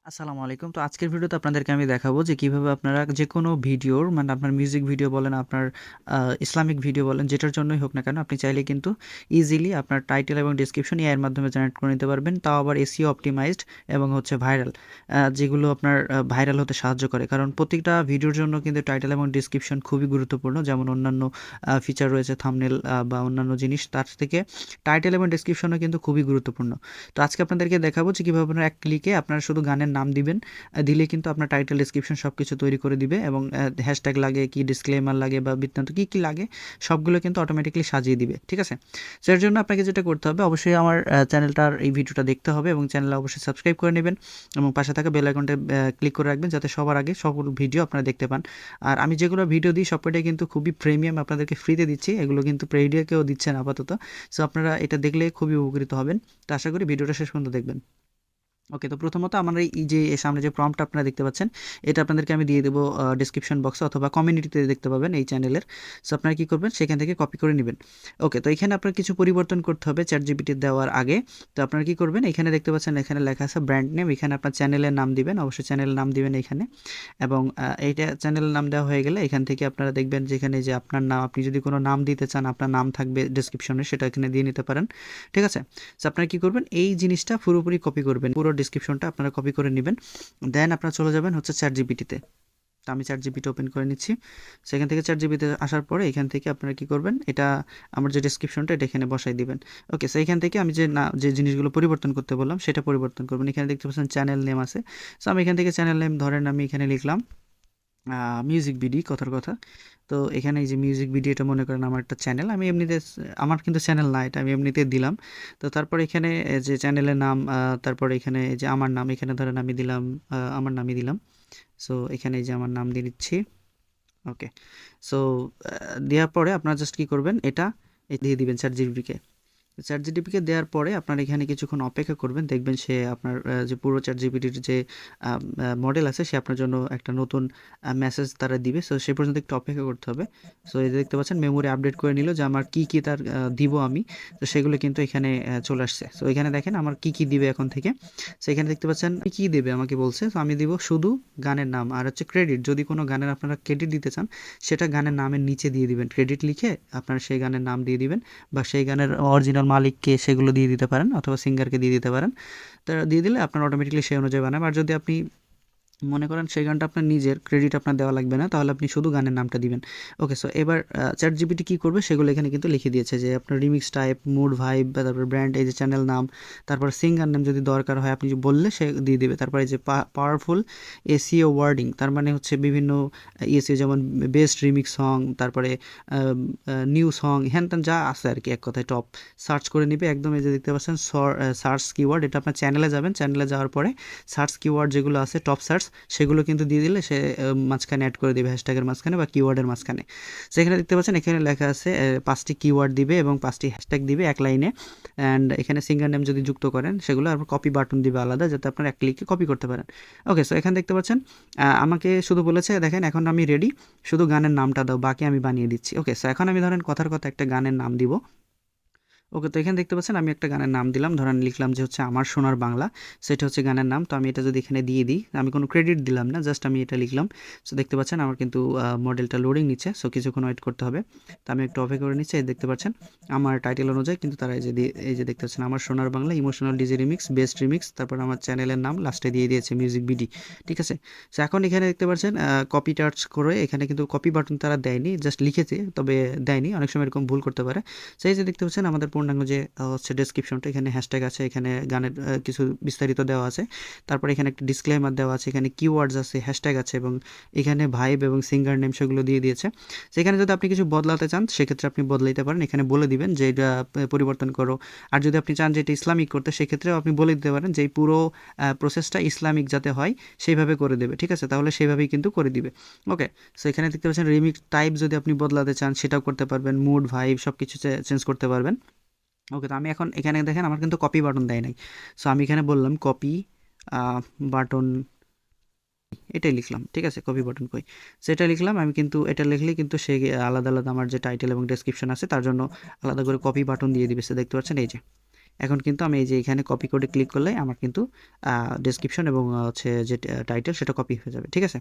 আসসালামু আলাইকুম। তো আজকের ভিডিওতে আপনাদেরকে আমি দেখাবো যে কিভাবে আপনারা যেকোনো ভিডিওর মানে আপনার মিউজিক ভিডিও বলেন, আপনার ইসলামিক ভিডিও বলেন, যেটার জন্যই হোক না কেন আপনি চাইলে কিন্তু ইজিলি আপনার টাইটেল এবং ডেসক্রিপশন এআই এর মাধ্যমে জেনারেট করে নিতে পারবেন। তাও আবার এসইও অপটিমাইজড এবং হচ্ছে ভাইরাল, যেগুলো আপনার ভাইরাল হতে সাহায্য করে। কারণ প্রত্যেকটা ভিডিওর জন্য কিন্তু টাইটেল এবং ডেসক্রিপশন খুবই গুরুত্বপূর্ণ। যেমন অন্যান্য ফিচার রয়েছে থাম্বনেল বা অন্যান্য জিনিস, তার থেকে টাইটেল এবং ডেসক্রিপশনও কিন্তু খুবই গুরুত্বপূর্ণ। তো আজকে আপনাদেরকে দেখাবো যে কীভাবে আপনারা এক ক্লিকে আপনারা শুধু গানের নাম দিবেন, দিলে কিন্তু আপনার টাইটেল ডেসক্রিপশন সব কিছু তৈরি করে দিবে এবং হ্যাশট্যাগ লাগে কি, ডিসক্লেমার লাগে বা বৃত্তান্ত কী কী লাগে সবগুলো কিন্তু অটোমেটিক্যালি সাজিয়ে দিবে। ঠিক আছে? সো এর জন্য আপনাকে যেটা করতে হবে, অবশ্যই আমার চ্যানেলটার এই ভিডিওটা দেখতে হবে এবং চ্যানেলে অবশ্যই সাবস্ক্রাইব করে নেবেন এবং পাশে থাকা বেল আইকনটা ক্লিক করে রাখবেন যাতে সবার আগে সকল ভিডিও আপনারা দেখতে পান। আর আমি যেগুলো ভিডিও দিই সবকটাই কিন্তু খুবই প্রিমিয়াম, আপনাদেরকে ফ্রিতে দিচ্ছি, এগুলো কিন্তু পেইডে কেউ দিচ্ছে না আপাতত। সো আপনারা এটা দেখলে খুবই উপকৃত হবেন। তো আশা করি ভিডিওটা শেষ পর্যন্ত দেখবেন। ওকে, তো প্রথমত আমার এই যে সামনে যে প্রম্পটটা আপনারা দেখতে পাচ্ছেন, এটা আপনাদেরকে আমি দিয়ে দেবো ডেসক্রিপশন বক্সে অথবা কমিউনিটিতে দেখতে পাবেন এই চ্যানেলের। সো আপনারা কী করবেন, সেখান থেকে কপি করে নেবেন। ওকে, তো এখানে আপনার কিছু পরিবর্তন করতে হবে চ্যাট জিপিটি দেওয়ার আগে। তো আপনারা কী করবেন, এখানে দেখতে পাচ্ছেন এখানে লেখা আছে ব্র্যান্ড নেম, এখানে আপনার চ্যানেলের নাম দিবেন, অবশ্যই চ্যানেলের নাম দিবেন এখানে। এবং এইটা চ্যানেলের নাম দেওয়া হয়ে গেলে এখান থেকে আপনারা দেখবেন যেখানে যে আপনার নাম, আপনি যদি কোনো নাম দিতে চান আপনার নাম থাকবে ডেসক্রিপশনে, সেটা এখানে দিয়ে নিতে পারেন। ঠিক আছে? সো আপনারা কী করবেন, এই জিনিসটা পুরোপুরি কপি করবেন, পুরো ডিসক্রিপশনটা আপনারা কপি করে নেবেন। দেন আপনারা চলে যাবেন হচ্ছে চ্যাট জিপিটিতে। তো আমি চ্যাট জিপিটি ওপেন করে নিচ্ছি। সেখান থেকে চ্যাট জিপিতে আসার পরে এখান থেকে আপনারা কী করবেন, এটা আমার যে ডেসক্রিপশনটা এটা এখানে বসাই দিবেন। ওকে, সো এখান থেকে আমি যে জিনিসগুলো পরিবর্তন করতে বললাম সেটা পরিবর্তন করবেন। এখানে দেখতে পাচ্ছেন চ্যানেল নেম আছে। সো আমি এখান থেকে চ্যানেল নেম ধরেন আমি এখানে লিখলাম মিউজিক বিডি, কথার কথা। তো এখানে এই যে মিউজিক ভিডিও, এটা মনে করেন আমার একটা চ্যানেল, আমি এমনিতে আমার কিন্তু চ্যানেল না, এটা আমি এমনিতে দিলাম। তো তারপর এখানে যে চ্যানেলের নাম, তারপরে এখানে এই যে আমার নাম, এখানে ধরেন আমি দিলাম আমার নামই দিলাম। সো এখানে এই যে আমার নাম দিয়ে দিচ্ছি। ওকে, সো দেওয়ার পরে আপনারা জাস্ট কী করবেন, এটা দিয়ে দিবেন চ্যাট জিপিটিকে। চ্যাট জিপিটিকে দেওয়ার পরে আপনার এখানে কিছুক্ষণ অপেক্ষা করবেন, দেখবেন সে আপনার যে পুরো চ্যাট জিপিটির যে মডেল আছে সে আপনার জন্য একটা নতুন মেসেজ তারা দিবে। সো সে পর্যন্ত একটু অপেক্ষা করতে হবে। সো এই যে দেখতে পাচ্ছেন মেমোরি আপডেট করে নিল যে আমার কী কী তার দিব আমি। তো সেগুলো কিন্তু এখানে চলে আসছে। সো এখানে দেখেন আমার কী কী দিবে এখন থেকে। সো এখানে দেখতে পাচ্ছেন কী দেবে আমাকে বলছে। তো আমি দিব শুধু গানের নাম আর হচ্ছে ক্রেডিট, যদি কোনো গানের আপনারা ক্রেডিট দিতে চান সেটা গানের নামের নিচে দিয়ে দিবেন, ক্রেডিট লিখে আপনারা সেই গানের নাম দিয়ে দিবেন বা সেই গানের অরিজিনাল মালিককে সেগুলো দিয়ে দিতে পারেন অথবা সিঙ্গারকে দিয়ে দিতে পারেন। তারা দিয়ে দিলে আপনার অটোমেটিক্যালি সেই অনুযায়ী বানাবে। আর যদি আপনি মনে করেন সেই গানটা আপনার নিজের, ক্রেডিট আপনার দেওয়া লাগবে না, তাহলে আপনি শুধু গানের নামটা দিবেন। ওকে, সো এবার চ্যাট জিপিটি কী করবে সেগুলো এখানে কিন্তু লিখে দিয়েছে যে আপনার রিমিক্স টাইপ, মুড, ভাইব, তারপর ব্র্যান্ড, এই যে চ্যানেল নাম, তারপর সিঙ্গার নাম যদি দরকার হয় আপনি বললে সে দিয়ে দেবে। তারপরে যে পাওয়ারফুল এসইও ওয়ার্ডিং, তার মানে হচ্ছে বিভিন্ন এসইও, যেমন বেস্ট রিমিক্স সং, তারপরে নিউ সং, হ্যান ত্যান যা আছে আর কি, এক কথায় টপ সার্চ করে নিবে একদম। এই যে দেখতে পাচ্ছেন সার্চ কিওয়ার্ড, এটা আপনার চ্যানেলে যাবেন, চ্যানেলে যাওয়ার পরে সার্চ কিওয়ার্ড যেগুলো আছে টপ সার্চ, সেগুলো কিন্তু দিয়ে দিলে সে মাঝখানে অ্যাড করে দেবে, হ্যাশট্যাগের মাঝখানে বা কিওয়ার্ডের মাঝখানে। সেখানে দেখতে পাচ্ছেন এখানে লেখা আছে 5টি কিওয়ার্ড দিবে এবং 5টি হ্যাশট্যাগ দিবে এক লাইনে। অ্যান্ড এখানে সিঙ্গার নেম যদি যুক্ত করেন সেগুলো, আর কপি বাটন দিবে আলাদা, যাতে আপনার এক ক্লিকে কপি করতে পারেন। ওকে, সো এখানে দেখতে পাচ্ছেন আমাকে শুধু বলেছে দেখেন এখন আমি রেডি, শুধু গানের নামটা দাও, বাকি আমি বানিয়ে দিচ্ছি। ওকে, সো এখন আমি ধরেন কথার কথা একটা গানের নাম দিব। ওকে, তো এখানে দেখতে পাচ্ছেন আমি একটা গানের নাম দিলাম, ধরেন লিখলাম যে হচ্ছে আমার সোনার বাংলা, সেটা হচ্ছে গানের নাম। তো আমি এটা যদি এখানে দিয়ে দিই, আমি কোনো ক্রেডিট দিলাম না, জাস্ট আমি এটা লিখলাম। সো দেখতে পাচ্ছেন আমার কিন্তু মডেলটা লোডিং নিচ্ছে, সো কিছুক্ষণ ওয়েট করতে হবে। তো আমি একটু অপেক্ষা করে নিচ্ছি। এই দেখতে পাচ্ছেন আমার টাইটেল অনুযায়ী কিন্তু তারা এই যে দেখতে পাচ্ছেন আমার সোনার Bangla emotional DJ remix, best remix, তারপর আমার চ্যানেলের নাম লাস্টে দিয়ে দিয়েছে মিউজিক বিডি। ঠিক আছে? সো এখন এখানে দেখতে পাচ্ছেন কপি টাচ করে, এখানে কিন্তু কপি বাটন তারা দেয়নি, জাস্ট লিখেছে, তবে দেয়নি, অনেক সময় এরকম ভুল করতে পারে। সেই যে দেখতে পাচ্ছেন আমাদের পূর্ণাঙ্গ যে হচ্ছে ডেসক্রিপশনটা, এখানে হ্যাশট্যাগ আছে, এখানে গানের কিছু বিস্তারিত দেওয়া আছে, তারপরে এখানে একটা ডিসক্লেমার দেওয়া আছে, এখানে কিওয়ার্ডস আছে, হ্যাশট্যাগ আছে এবং এখানে ভাইব এবং সিঙ্গার নেম সেগুলো দিয়ে দিয়েছে। সেখানে যদি আপনি কিছু বদলাতে চান সেক্ষেত্রে আপনি বদলাইতে পারেন, এখানে বলে দিবেন যে এটা পরিবর্তন করো। আর যদি আপনি চান যে এটা ইসলামিক করতে, সেক্ষেত্রেও আপনি বলে দিতে পারেন যে এই পুরো প্রসেসটা ইসলামিক যাতে হয় সেইভাবে করে দেবে। ঠিক আছে? তাহলে সেইভাবেই কিন্তু করে দিবে। ওকে, সো এখানে দেখতে পাচ্ছেন রিমিক্স টাইপ যদি আপনি বদলাতে চান সেটাও করতে পারবেন, মুড, ভাইব সব কিছু চেঞ্জ করতে পারবেন। ওকে, তো আমি এখন এখানে দেখেন আমার কিন্তু কপি বাটন দেয় নাই। সো আমি এখানে বললাম কপি বাটন, এটাই লিখলাম। ঠিক আছে? কপি বাটন কই, সেটা লিখলাম আমি, কিন্তু এটা লিখলেই কিন্তু সে আলাদা আলাদা আমার যে টাইটেল এবং ডেসক্রিপশন আছে তার জন্য আলাদা করে কপি বাটন দিয়ে দিবে। সে দেখতে পাচ্ছেন এই যে এখন কিন্তু আমি এই যে এখানে কপি করে ক্লিক করলে আমার কিন্তু ডেসক্রিপশন এবং হচ্ছে যে টাইটেল সেটা কপি হয়ে যাবে, ঠিক আছে।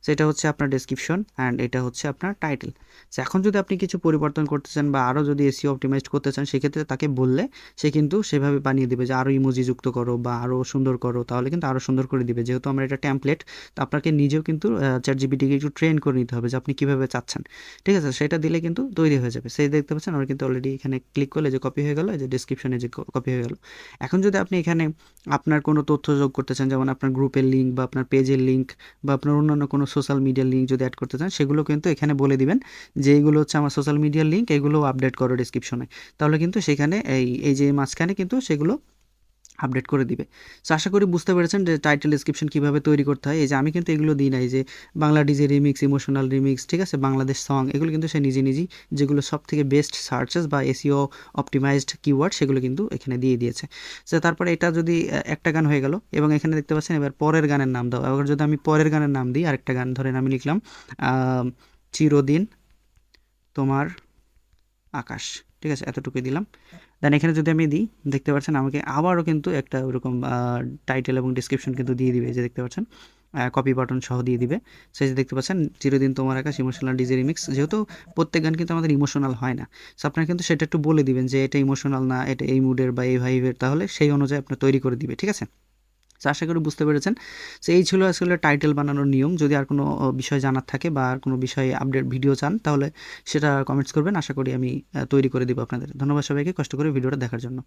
সো এটা হচ্ছে আপনার ডেসক্রিপশন অ্যান্ড এটা হচ্ছে আপনার টাইটেল। সো এখন যদি আপনি কিছু পরিবর্তন করতে চান বা আরও যদি এসইও অপটিমাইজড করতে চান, সেক্ষেত্রে তাকে বললে সে কিন্তু সেভাবে বানিয়ে দেবে যে আরও ইমোজি যুক্ত করো বা আরও সুন্দর করো, তাহলে কিন্তু আরও সুন্দর করে দিবে। যেহেতু আমার এটা টেমপ্লেট, তো আপনাকে নিজেও কিন্তু চ্যাটজিপিটিকে একটু ট্রেন করে নিতে হবে যে আপনি কীভাবে চাচ্ছেন, ঠিক আছে। সেটা দিলে কিন্তু তৈরি হয়ে যাবে। সেই দেখতে পাচ্ছেন আমার কিন্তু অলরেডি এখানে ক্লিক করলে যে কপি হয়ে গেল, যে ডেসক্রিপশনে যে কপি হয়ে গেল। এখন যদি আপনি এখানে আপনার কোনো তথ্য যোগ করতে চান, যেমন আপনার গ্রুপের লিঙ্ক বা আপনার পেজের লিঙ্ক বা আপনার অন্যান্য কোনো সোশ্যাল মিডিয়ার লিঙ্ক যদি অ্যাড করতে চান, সেগুলো কিন্তু এখানে বলে দিবেন যে এইগুলো হচ্ছে আমার সোশ্যাল মিডিয়ার লিঙ্ক, এগুলো আপডেট করো ডেসক্রিপশনে। তাহলে কিন্তু সেখানে এই যে মাঝখানে কিন্তু সেগুলো আপডেট করে দিবে। সো আশা করি বুঝতে পেরেছেন যে টাইটেল ডেসক্রিপশন কীভাবে তৈরি করতে হয়। এই যে আমি কিন্তু এগুলো দিই নাই, যে Bangla DJ remix, emotional remix, ঠিক আছে, বাংলাদেশ সং, এগুলো কিন্তু সে নিজে নিজেই যেগুলো সব থেকে বেস্ট সার্চেস বা এসইও অপটিমাইজড কিওয়ার্ড সেগুলো কিন্তু এখানে দিয়ে দিয়েছে। সো তারপরে এটা যদি একটা গান হয়ে গেল এবং এখানে দেখতে পাচ্ছেন এবার পরের গানের নাম দাও। এবার যদি আমি পরের গানের নাম দিই, আরেকটা গান ধরেন আমি লিখলাম চিরদিন তোমার আকাশ, ঠিক আছে, এতটুকুই দিলাম। দেন এখানে যদি আমি দিই, দেখতে পাচ্ছেন আমাকে আবারও কিন্তু একটা ওরকম টাইটেল এবং ডিসক্রিপশন কিন্তু দিয়ে দিবে, যে দেখতে পাচ্ছেন কপি বাটন সহ দিয়ে দিবে। সেই যে দেখতে পাচ্ছেন চিরদিন তোমার আকাশ ইমোশনাল ডিজে রিমিক্স। যেহেতু প্রত্যেক গান কিন্তু আমাদের ইমোশনাল হয় না, সো আপনারা কিন্তু সেটা একটু বলে দিবেন যে এটা ইমোশনাল না, এটা এই মুডের বা এই ভাইবের, তাহলে সেই অনুযায়ী আপনার তৈরি করে দিবে, ঠিক আছে। তো আশা করি বুঝতে পেরেছেন। সো এই ছিল আসলে টাইটেল বানানোর নিয়ম। যদি আর কোনো বিষয় জানার থাকে বা আর কোনো বিষয়ে আপডেট ভিডিও চান, তাহলে সেটা কমেন্টস করবেন। আশা করি আমি তৈরি করে দিব আপনাদের। ধন্যবাদ সবাইকে কষ্ট করে ভিডিওটা দেখার জন্য।